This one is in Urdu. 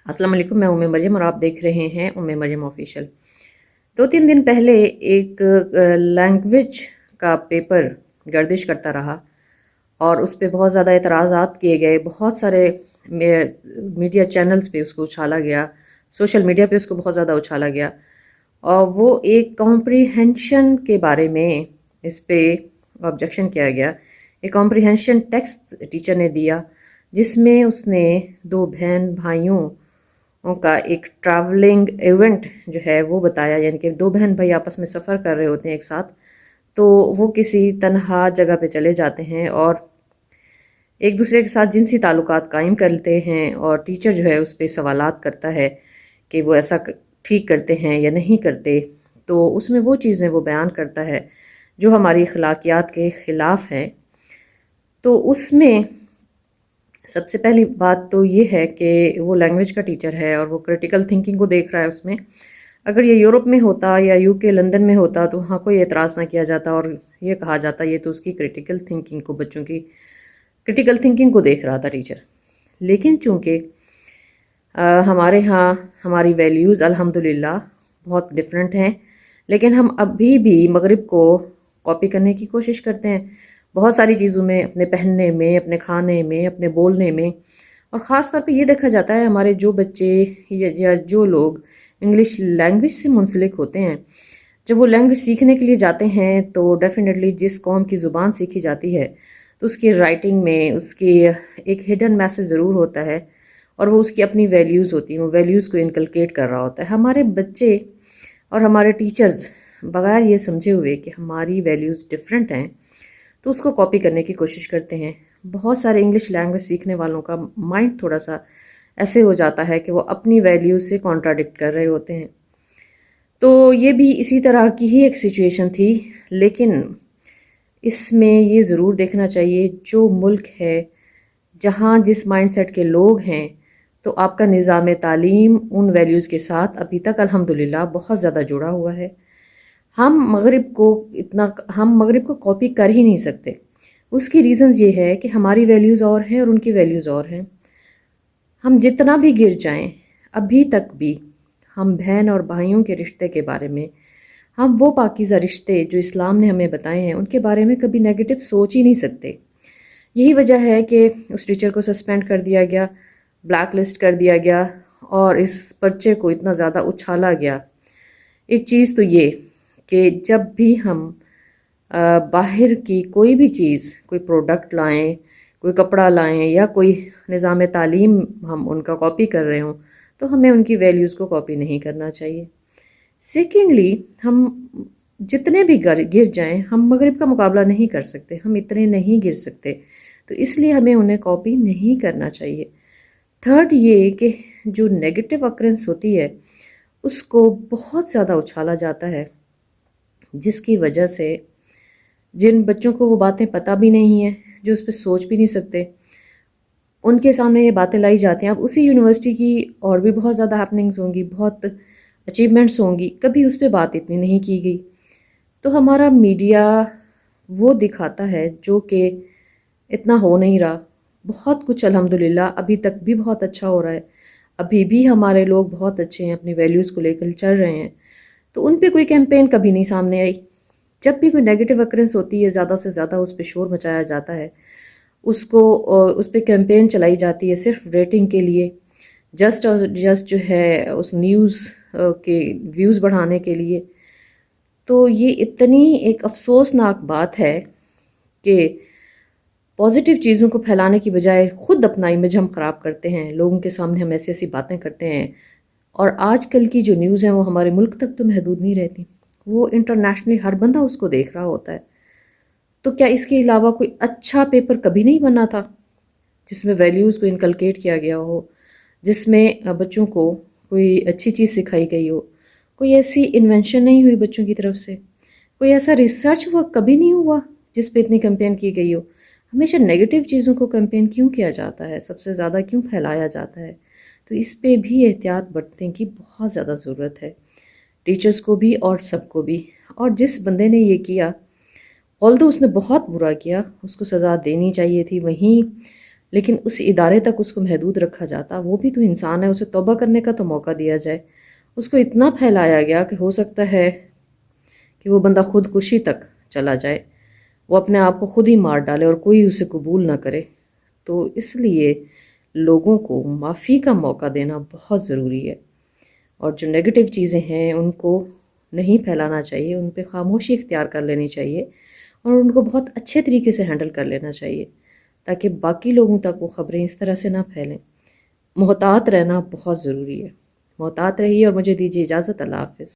السلام علیکم، میں مریم اور آپ دیکھ رہے ہیں مریم آفیشیل۔ 2-3 دن پہلے ایک لینگویج کا پیپر گردش کرتا رہا اور اس پہ بہت زیادہ اعتراضات کیے گئے، بہت سارے میڈیا چینلز پہ اس کو اچھالا گیا، سوشل میڈیا پہ اس کو بہت زیادہ اچھالا گیا، اور وہ ایک کمپریہنشن کے بارے میں اس پہ آبجیکشن کیا گیا۔ ایک کمپریہنشن ٹیکسٹ ٹیچر نے دیا جس میں اس نے 2 بہن بھائیوں کا ایک ٹریولنگ ایونٹ جو ہے وہ بتایا، یعنی کہ 2 بہن بھائی آپس میں سفر کر رہے ہوتے ہیں ایک ساتھ، تو وہ کسی تنہا جگہ پہ چلے جاتے ہیں اور ایک دوسرے کے ساتھ جنسی تعلقات قائم کرتے ہیں، اور ٹیچر جو ہے اس پہ سوالات کرتا ہے کہ وہ ایسا ٹھیک کرتے ہیں یا نہیں کرتے۔ تو اس میں وہ چیزیں وہ بیان کرتا ہے جو ہماری اخلاقیات کے خلاف ہیں۔ تو اس میں سب سے پہلی بات تو یہ ہے کہ وہ لینگویج کا ٹیچر ہے اور وہ کرٹیکل تھنکنگ کو دیکھ رہا ہے اس میں۔ اگر یہ یورپ میں ہوتا یا UK لندن میں ہوتا تو وہاں کوئی اعتراض نہ کیا جاتا اور یہ کہا جاتا یہ تو اس کی کرٹیکل تھنکنگ کو، بچوں کی کرٹیکل تھنکنگ کو دیکھ رہا تھا ٹیچر۔ لیکن چونکہ ہمارے ہاں ہماری ویلیوز الحمدللہ بہت ڈفرینٹ ہیں، لیکن ہم ابھی بھی مغرب کو کاپی کرنے کی کوشش کرتے ہیں بہت ساری چیزوں میں، اپنے پہننے میں، اپنے کھانے میں، اپنے بولنے میں، اور خاص طور پہ یہ دیکھا جاتا ہے ہمارے جو بچے یا جو لوگ انگلش لینگویج سے منسلک ہوتے ہیں، جب وہ لینگویج سیکھنے کے لیے جاتے ہیں تو ڈیفینیٹلی جس قوم کی زبان سیکھی جاتی ہے تو اس کی رائٹنگ میں اس کی ایک ہڈن میسج ضرور ہوتا ہے، اور وہ اس کی اپنی ویلیوز ہوتی ہیں، وہ ویلیوز کو انکلکیٹ کر رہا ہوتا ہے۔ ہمارے بچے اور ہمارے ٹیچرز بغیر یہ سمجھے ہوئے کہ ہماری ویلیوز ڈفرینٹ ہیں تو اس کو کاپی کرنے کی کوشش کرتے ہیں۔ بہت سارے انگلش لینگویج سیکھنے والوں کا مائنڈ تھوڑا سا ایسے ہو جاتا ہے کہ وہ اپنی ویلیوز سے کانٹراڈکٹ کر رہے ہوتے ہیں۔ تو یہ بھی اسی طرح کی ہی ایک سچویشن تھی، لیکن اس میں یہ ضرور دیکھنا چاہیے جو ملک ہے جہاں جس مائنڈ سیٹ کے لوگ ہیں، تو آپ کا نظام تعلیم ان ویلیوز کے ساتھ ابھی تک الحمدللہ بہت زیادہ جڑا ہوا ہے۔ ہم مغرب کو کاپی کر ہی نہیں سکتے۔ اس کی ریزنز یہ ہے کہ ہماری ویلیوز اور ہیں اور ان کی ویلیوز اور ہیں۔ ہم جتنا بھی گر جائیں، ابھی تک بھی ہم بہن اور بھائیوں کے رشتے کے بارے میں، ہم وہ پاکیزہ رشتے جو اسلام نے ہمیں بتائے ہیں ان کے بارے میں کبھی نیگیٹو سوچ ہی نہیں سکتے۔ یہی وجہ ہے کہ اس ٹیچر کو سسپینڈ کر دیا گیا، بلیک لسٹ کر دیا گیا، اور اس پرچے کو اتنا زیادہ اچھالا گیا۔ ایک چیز تو یہ کہ جب بھی ہم باہر کی کوئی بھی چیز، کوئی پروڈکٹ لائیں، کوئی کپڑا لائیں یا کوئی نظام تعلیم ہم ان کا کاپی کر رہے ہوں تو ہمیں ان کی ویلیوز کو کاپی نہیں کرنا چاہیے۔ سیکنڈلی، ہم جتنے بھی گر جائیں ہم مغرب کا مقابلہ نہیں کر سکتے، ہم اتنے نہیں گر سکتے، تو اس لیے ہمیں انہیں کاپی نہیں کرنا چاہیے۔ تھرڈ یہ کہ جو نیگیٹو اکرنس ہوتی ہے اس کو بہت زیادہ اچھالا جاتا ہے، جس کی وجہ سے جن بچوں کو وہ باتیں پتہ بھی نہیں ہیں، جو اس پہ سوچ بھی نہیں سکتے، ان کے سامنے یہ باتیں لائی جاتی ہیں۔ اب اسی یونیورسٹی کی اور بھی بہت زیادہ ہیپننگز ہوں گی، بہت اچیومنٹس ہوں گی، کبھی اس پہ بات اتنی نہیں کی گئی۔ تو ہمارا میڈیا وہ دکھاتا ہے جو کہ اتنا ہو نہیں رہا۔ بہت کچھ الحمدللہ ابھی تک بھی بہت اچھا ہو رہا ہے، ابھی بھی ہمارے لوگ بہت اچھے ہیں، اپنی ویلیوز کو لے کر چل رہے ہیں، تو ان پہ کوئی کیمپین کبھی نہیں سامنے آئی۔ جب بھی کوئی نیگیٹو اکرنس ہوتی ہے زیادہ سے زیادہ اس پہ شور مچایا جاتا ہے، اس پہ کیمپین چلائی جاتی ہے صرف ریٹنگ کے لیے، جسٹ جو ہے اس نیوز کے ویوز بڑھانے کے لیے۔ تو یہ اتنی ایک افسوسناک بات ہے کہ پازیٹیو چیزوں کو پھیلانے کی بجائے خود اپنا امیج ہم خراب کرتے ہیں، لوگوں کے سامنے ہم ایسی ایسی باتیں کرتے ہیں، اور آج کل کی جو نیوز ہیں وہ ہمارے ملک تک تو محدود نہیں رہتی، وہ انٹرنیشنلی ہر بندہ اس کو دیکھ رہا ہوتا ہے۔ تو کیا اس کے علاوہ کوئی اچھا پیپر کبھی نہیں بنا تھا جس میں ویلیوز کو انکلکیٹ کیا گیا ہو، جس میں بچوں کو کوئی اچھی چیز سکھائی گئی ہو؟ کوئی ایسی انوینشن نہیں ہوئی بچوں کی طرف سے، کوئی ایسا ریسرچ ہوا کبھی نہیں ہوا جس پہ اتنی کیمپین کی گئی ہو۔ ہمیشہ نیگیٹو چیزوں کو کیمپین کیوں کیا جاتا ہے، سب سے زیادہ کیوں پھیلایا جاتا ہے؟ تو اس پہ بھی احتیاط برتنے کی بہت زیادہ ضرورت ہے، ٹیچرز کو بھی اور سب کو بھی۔ اور جس بندے نے یہ کیا، although اس نے بہت برا کیا، اس کو سزا دینی چاہیے تھی، وہیں لیکن اس ادارے تک اس کو محدود رکھا جاتا، وہ بھی تو انسان ہے، اسے توبہ کرنے کا تو موقع دیا جائے۔ اس کو اتنا پھیلایا گیا کہ ہو سکتا ہے کہ وہ بندہ خودکشی تک چلا جائے، وہ اپنے آپ کو خود ہی مار ڈالے اور کوئی اسے قبول نہ کرے۔ تو اس لیے لوگوں کو معافی کا موقع دینا بہت ضروری ہے، اور جو نیگیٹو چیزیں ہیں ان کو نہیں پھیلانا چاہیے، ان پہ خاموشی اختیار کر لینی چاہیے، اور ان کو بہت اچھے طریقے سے ہینڈل کر لینا چاہیے تاکہ باقی لوگوں تک وہ خبریں اس طرح سے نہ پھیلیں۔ محتاط رہنا بہت ضروری ہے۔ محتاط رہیے اور مجھے دیجیے اجازت۔ اللہ حافظ۔